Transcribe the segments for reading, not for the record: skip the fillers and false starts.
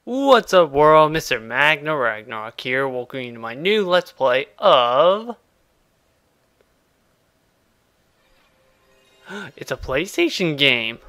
What's up world, Mr. Magna Ragnarok here, welcoming you to my new Let's Play of... It's a PlayStation game!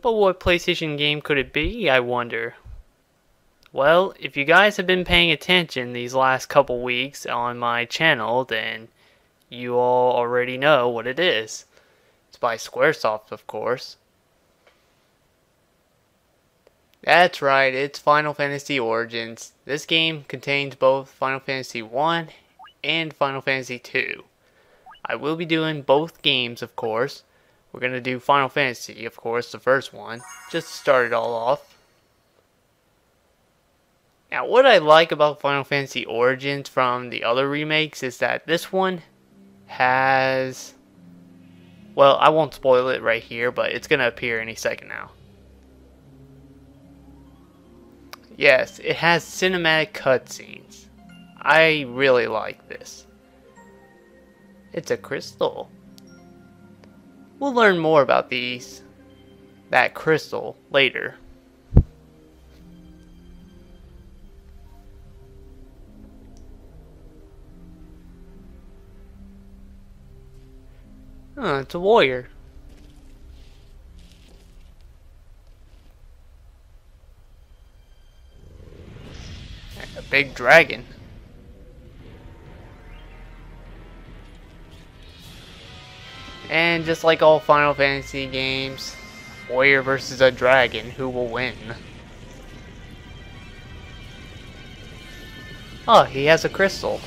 But what PlayStation game could it be, I wonder? Well, if you guys have been paying attention these last couple weeks on my channel, then you all already know what it is. It's by Squaresoft, of course. That's right, it's Final Fantasy Origins. This game contains both Final Fantasy 1 and Final Fantasy 2. I will be doing both games, of course. We're going to do Final Fantasy, of course, the first one, just to start it all off. Now, what I like about Final Fantasy Origins from the other remakes is that this one has... Well, I won't spoil it right here, but it's going to appear any second now. Yes, it has cinematic cutscenes. I really like this. It's a crystal. We'll learn more about that crystal later. Oh, it's a warrior. A big dragon. And just like all Final Fantasy games, warrior versus a dragon, who will win? Oh, he has a crystal.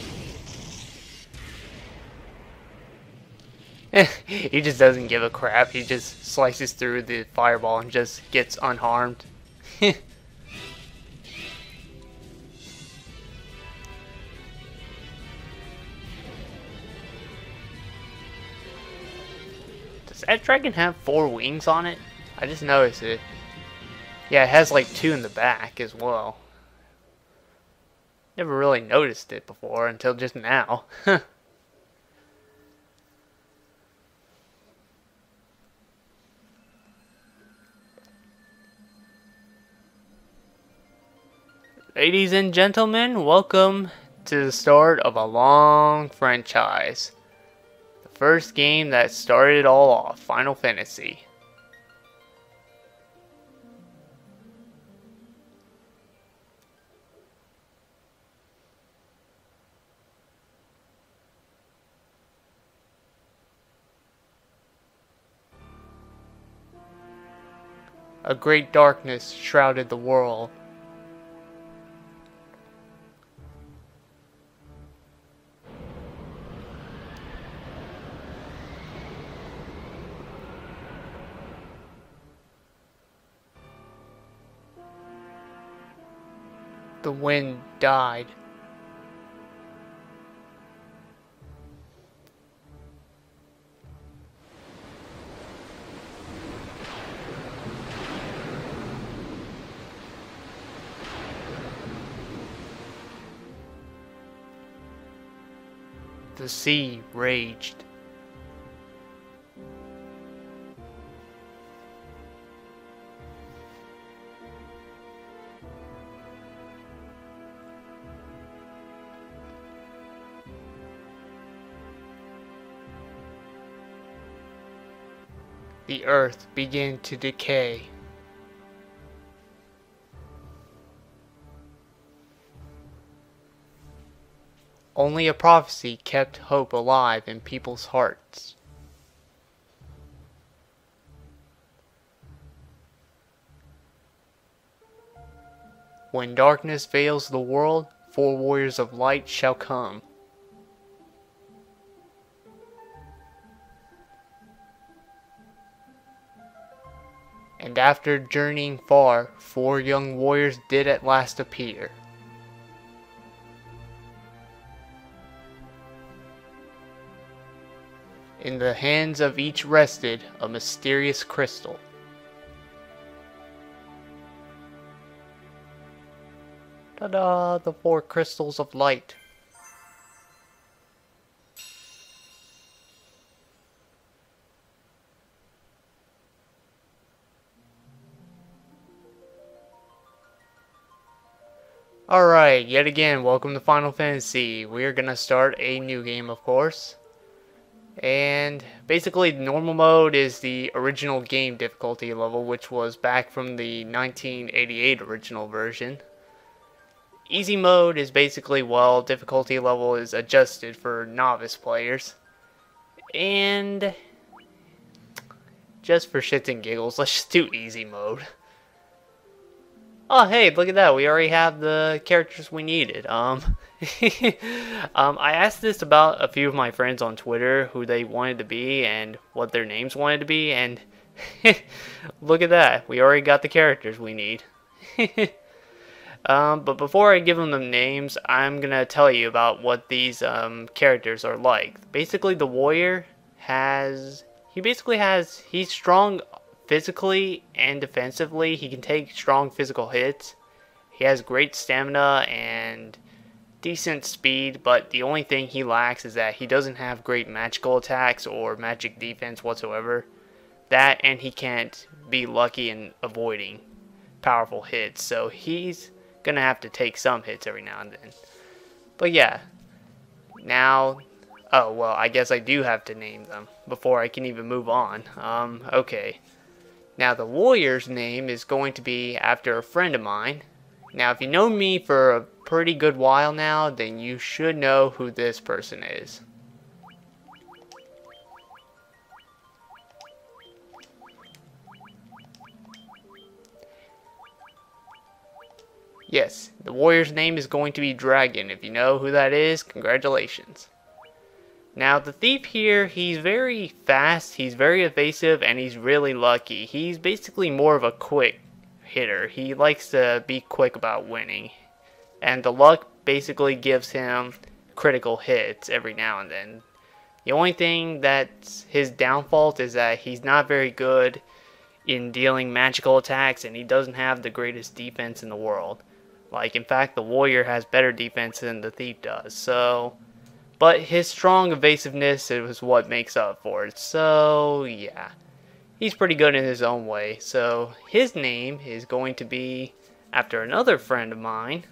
He just doesn't give a crap. He just slices through the fireball and just gets unharmed. Does that dragon have 4 wings on it? I just noticed it. Yeah, it has like 2 in the back as well. Never really noticed it before until just now. Ladies and gentlemen, welcome to the start of a long franchise. The first game that started it all off, Final Fantasy. A great darkness shrouded the world. The wind died. The sea raged. The earth began to decay. Only a prophecy kept hope alive in people's hearts. When darkness veils the world, 4 warriors of light shall come. And after journeying far, 4 young warriors did at last appear. In the hands of each rested a mysterious crystal. Ta-da! The 4 crystals of light. Alright, yet again, welcome to Final Fantasy. We're gonna start a new game, of course. And basically, normal mode is the original game difficulty level, which was back from the 1988 original version. Easy mode is basically, well, difficulty level is adjusted for novice players. And just for shits and giggles, let's just do easy mode. Oh, hey, look at that. We already have the characters we needed. I asked this about a few of my friends on Twitter who they wanted to be and what their names wanted to be, and look at that. We already got the characters we need. But before I give them the names, I'm going to tell you about what these characters are like. Basically, the warrior he's strong physically and defensively. He can take strong physical hits. He has great stamina and decent speed, but the only thing he lacks is that he doesn't have great magical attacks or magic defense whatsoever. That, and he can't be lucky in avoiding powerful hits, so he's gonna have to take some hits every now and then. But yeah, now, oh well, I guess I do have to name them before I can even move on. Okay. Now, the warrior's name is going to be after a friend of mine. Now, if you know me for a pretty good while now, then you should know who this person is. Yes, the warrior's name is going to be Dragon. If you know who that is, congratulations. Now, the thief here, he's very fast, he's very evasive, and he's really lucky. He's basically more of a quick hitter. He likes to be quick about winning. And the luck basically gives him critical hits every now and then. The only thing that's his downfall is that he's not very good in dealing magical attacks, and he doesn't have the greatest defense in the world. Like, in fact, the warrior has better defense than the thief does, so... But his strong evasiveness is what makes up for it. So, yeah. He's pretty good in his own way. So, his name is going to be after another friend of mine.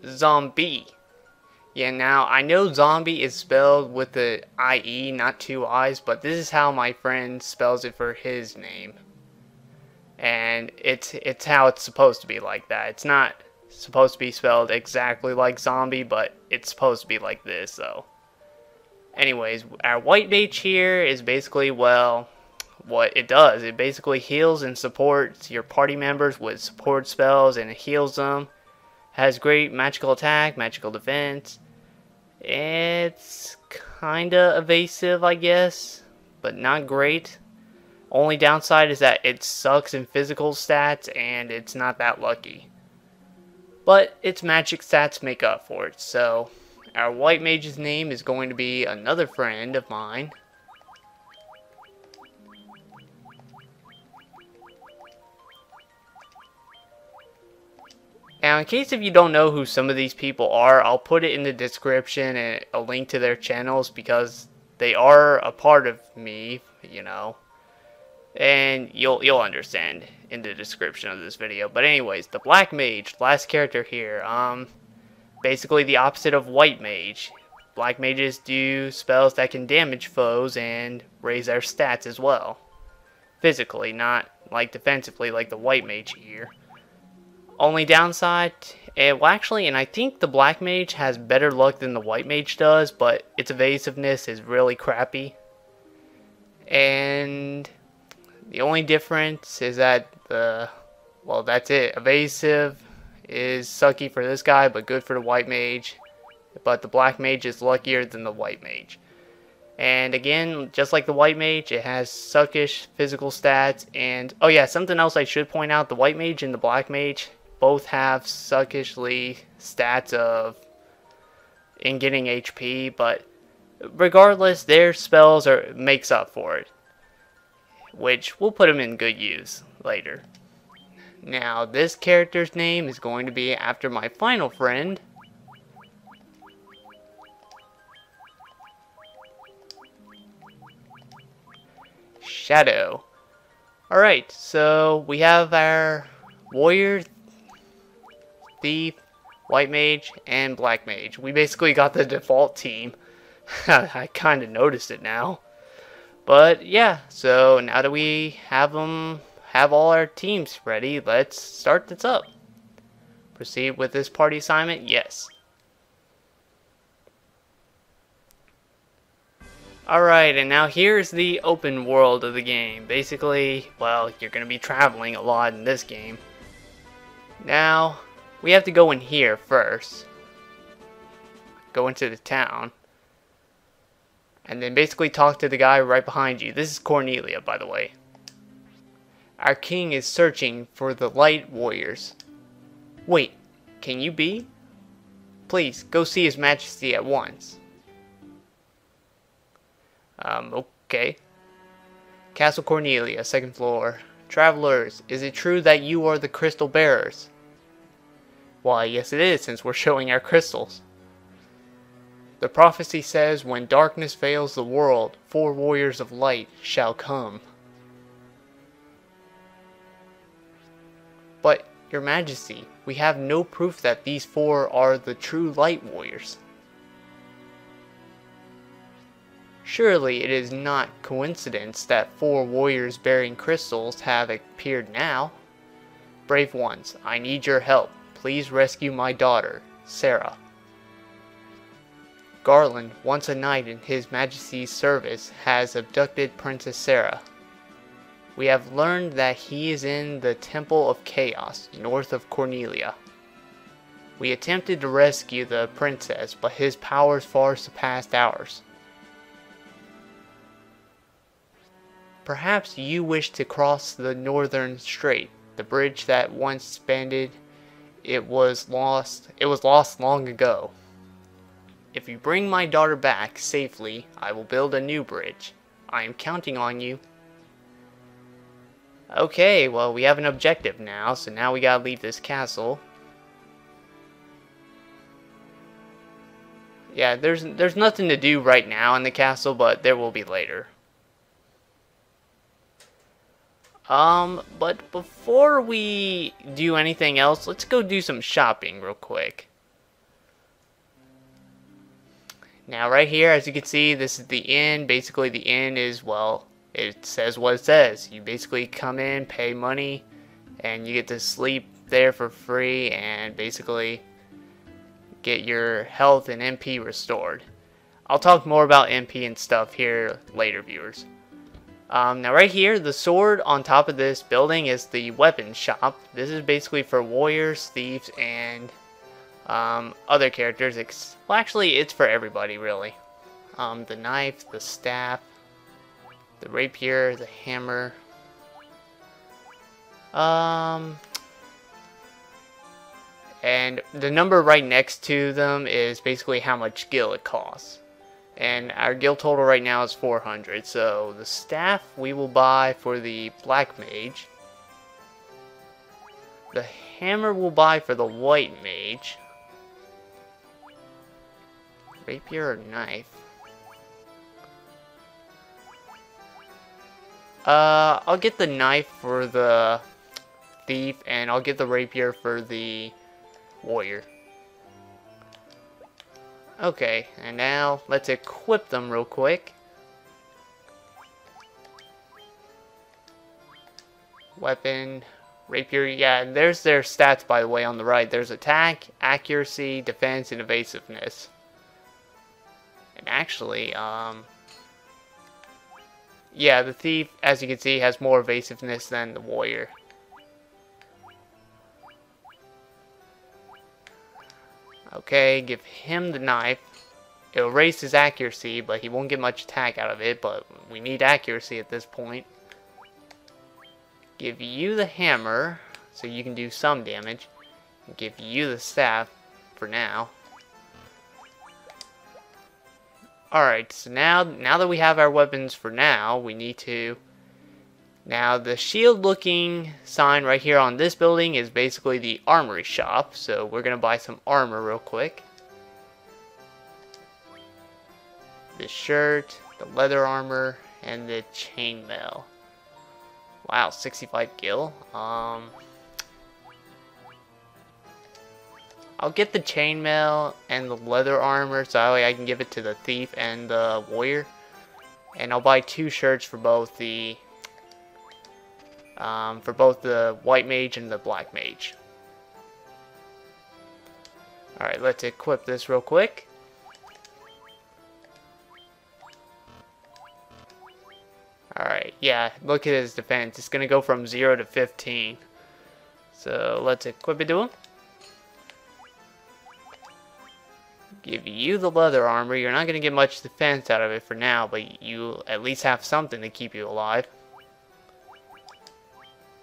Zombie. Yeah, now, I know zombie is spelled with the I-E, not two I's, but this is how my friend spells it for his name. And it's how it's supposed to be like that. It's not supposed to be spelled exactly like zombie, but it's supposed to be like this, though. Anyways, our white mage here is basically, well, what it does. It basically heals and supports your party members with support spells, and it heals them. Has great magical attack, magical defense. It's kinda evasive, I guess, but not great. Only downside is that it sucks in physical stats, and it's not that lucky. But its magic stats make up for it, so our white mage's name is going to be another friend of mine. Now, in case if you don't know who some of these people are, I'll put it in the description and a link to their channels because they are a part of me, you know. And you'll understand in the description of this video. But anyways, the black mage, last character here, basically the opposite of white mage. Black mages do spells that can damage foes and raise their stats as well. Physically, not like defensively like the white mage here. Only downside, well actually, and I think the black mage has better luck than the white mage does, but its evasiveness is really crappy. And the only difference is that well, that's it. Evasive is sucky for this guy, but good for the white mage. But the black mage is luckier than the white mage. And again, just like the white mage, it has suckish physical stats. And, oh yeah, something else I should point out, the white mage and the black mage both have suckishly stats in getting HP, but regardless, their spells makes up for it, which will put them in good use later. Now, this character's name is going to be after my final friend. Shadow. Alright, so we have our Warrior, Thief, White Mage, and Black Mage. We basically got the default team. I kind of noticed it now. But yeah, so now that we have all our teams ready, let's start this up. Proceed with this party assignment? Yes. Alright, and now here's the open world of the game. Basically, well, you're going to be traveling a lot in this game. Now, we have to go in here first. Go into the town. And then basically talk to the guy right behind you. This is Cornelia, by the way. Our king is searching for the light warriors. Wait, can you be? Please, go see His Majesty at once. Okay. Castle Cornelia, 2nd floor. Travelers, is it true that you are the crystal bearers? Why, yes it is, since we're showing our crystals. The prophecy says, when darkness veils the world, 4 warriors of light shall come. But, Your Majesty, we have no proof that these 4 are the true light warriors. Surely it is not coincidence that 4 warriors bearing crystals have appeared now. Brave ones, I need your help. Please rescue my daughter, Sarah. Garland, once a knight in His Majesty's service, has abducted Princess Sarah. We have learned that he is in the Temple of Chaos, north of Cornelia. We attempted to rescue the princess, but his powers far surpassed ours. Perhaps you wish to cross the northern strait, the bridge that once spanned. It was lost long ago. If you bring my daughter back safely, I will build a new bridge. I am counting on you. Okay, well, we have an objective now, so now we gotta leave this castle. Yeah, there's nothing to do right now in the castle, but there will be later. But before we do anything else, let's go do some shopping real quick. Now right here, as you can see, this is the inn. Basically the inn is, well, it says what it says. You basically come in, pay money, and you get to sleep there for free and basically get your health and MP restored. I'll talk more about MP and stuff here later, viewers. Now right here, the sword on top of this building is the weapons shop. This is basically for warriors, thieves, and other characters. Well, actually, it's for everybody, really. The knife, the staff, the rapier, the hammer. And the number right next to them is basically how much gil it costs. And our gil total right now is 400. So the staff we will buy for the black mage. The hammer we'll buy for the white mage. Rapier or knife? I'll get the knife for the thief, and I'll get the rapier for the warrior. Okay, and now let's equip them real quick. Weapon, rapier, yeah, and there's their stats, by the way, on the right. There's attack, accuracy, defense, and evasiveness. And actually, yeah, the thief, as you can see, has more evasiveness than the warrior. Okay, give him the knife. It'll raise his accuracy, but he won't get much attack out of it, but we need accuracy at this point. Give you the hammer, so you can do some damage. Give you the staff for now. Alright, so now that we have our weapons for now, we need to... Now, the shield-looking sign right here on this building is basically the armory shop, so we're going to buy some armor real quick. The shirt, the leather armor, and the chainmail. Wow, 65 gil. I'll get the chainmail and the leather armor so that way I can give it to the thief and the warrior. And I'll buy 2 shirts for both the white mage and the black mage. Alright, let's equip this real quick. Alright, yeah, look at his defense. It's going to go from 0 to 15. So, let's equip it to him. Give you the leather armor. You're not going to get much defense out of it for now, but you at least have something to keep you alive.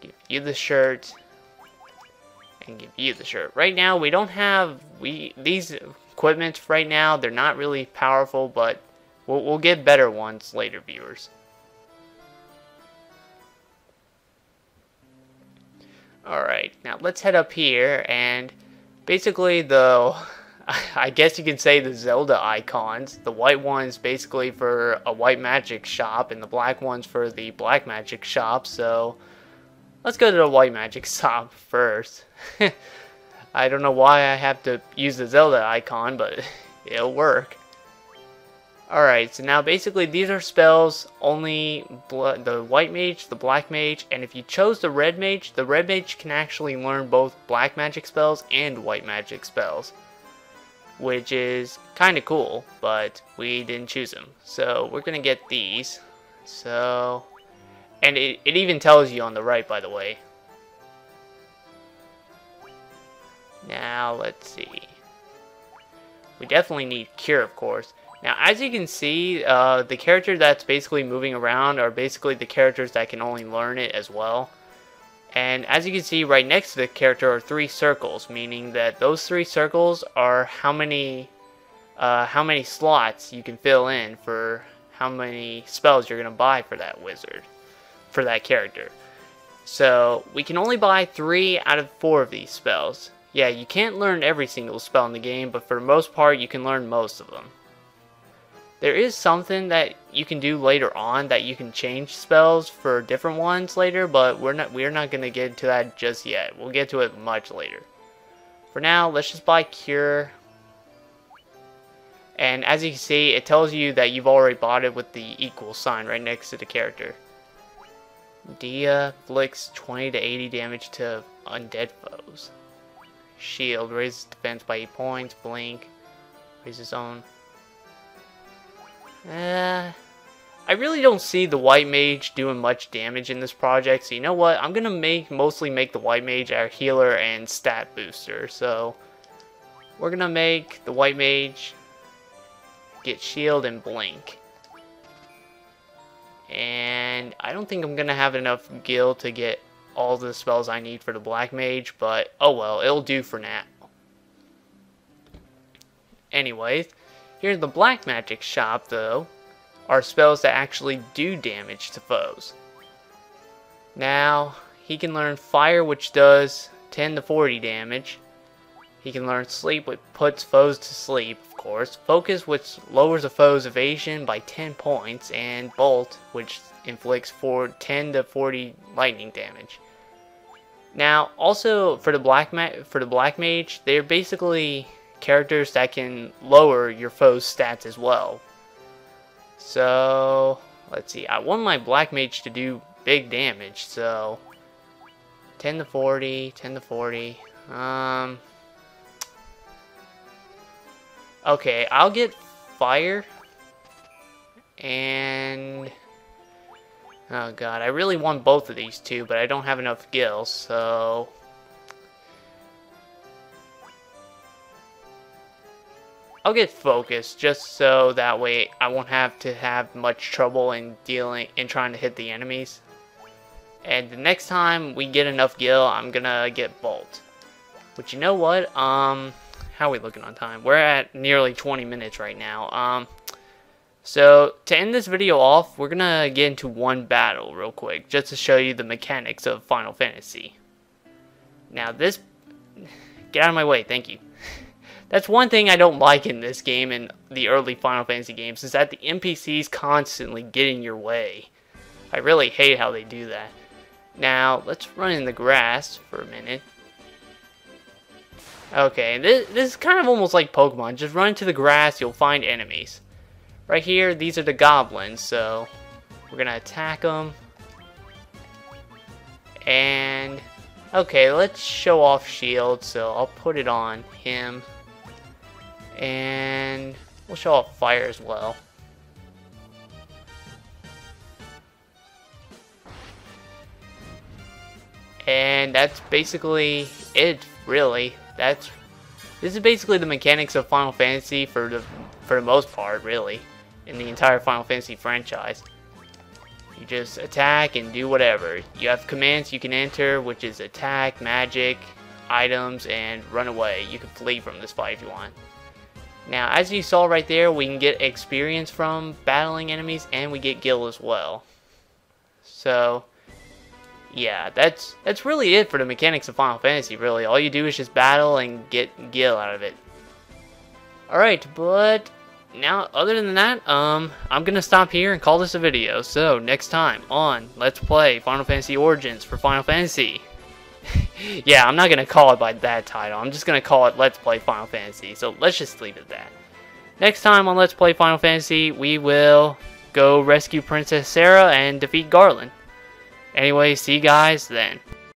Give you the shirt. And give you the shirt. Right now, we don't have... these equipments right now, they're not really powerful, but we'll get better ones later, viewers. Alright, now let's head up here, and basically I guess you could say the Zelda icons. The white one's basically for a white magic shop, and the black one's for the black magic shop, so let's go to the white magic shop first. I don't know why I have to use the Zelda icon, but it'll work. Alright, so now basically these are spells only the white mage, the black mage, and if you chose the red mage can actually learn both black magic spells and white magic spells. Which is kind of cool, but we didn't choose them. So we're going to get these. So, and it even tells you on the right, by the way. Now, let's see. We definitely need Cure, of course. Now, as you can see, the character that's basically moving around are basically the characters that can only learn it as well. And as you can see, right next to the character are 3 circles, meaning that those 3 circles are how many slots you can fill in for how many spells you're going to buy for that wizard, for that character. So, we can only buy 3 out of 4 of these spells. Yeah, you can't learn every single spell in the game, but for the most part, you can learn most of them. There is something that you can do later on that you can change spells for different ones later, but we're not going to get to that just yet. We'll get to it much later. For now, let's just buy Cure. And as you can see, it tells you that you've already bought it with the equal sign right next to the character. Dia inflicts 20 to 80 damage to undead foes. Shield raises defense by 8 points. Blink raises own. I really don't see the white mage doing much damage in this project, so you know what? I'm gonna mostly make the white mage our healer and stat booster. So we're gonna make the white mage get shield and blink. And I don't think I'm gonna have enough gil to get all the spells I need for the black mage, but oh well, it'll do for now. Anyways, here in the black magic shop, though, are spells that actually do damage to foes. Now, he can learn Fire, which does 10 to 40 damage. He can learn Sleep, which puts foes to sleep, of course. Focus, which lowers a foe's evasion by 10 points. And Bolt, which inflicts 10 to 40 lightning damage. Now, also, for the black mage, they're basically characters that can lower your foe's stats as well. So, let's see. I want my black mage to do big damage, so 10 to 40, 10 to 40. Okay, I'll get Fire. And oh god, I really want both of these two, but I don't have enough gil, so I'll get Focus, just so that way I won't have to have much trouble in trying to hit the enemies. And the next time we get enough gil, I'm gonna get Bolt. But you know what? How are we looking on time? We're at nearly 20 minutes right now. So to end this video off, we're gonna get into one battle real quick, just to show you the mechanics of Final Fantasy. Now this, get out of my way, thank you. That's one thing I don't like in this game and the early Final Fantasy games, is that the NPCs constantly get in your way. I really hate how they do that. Now, let's run in the grass for a minute. Okay, this is kind of almost like Pokemon. Just run into the grass, you'll find enemies. Right here, these are the goblins, so we're gonna attack them. And, okay, let's show off shield, so I'll put it on him. And we'll show off fire as well. And that's basically it, really. This is basically the mechanics of Final Fantasy for the most part, really, in the entire Final Fantasy franchise. You just attack and do whatever. You have commands you can enter, which is attack, magic, items, and run away. You can flee from this fight if you want. Now, as you saw right there, we can get experience from battling enemies, and we get gil as well. So, yeah, that's really it for the mechanics of Final Fantasy, really. All you do is just battle and get gil out of it. Alright, but now, other than that, I'm gonna stop here and call this a video. So, next time on Let's Play Final Fantasy Origins for Final Fantasy. Yeah, I'm not gonna call it by that title. I'm just gonna call it Let's Play Final Fantasy. So, let's just leave it at that. Next time on Let's Play Final Fantasy, we will go rescue Princess Sarah and defeat Garland. Anyway, see you guys then.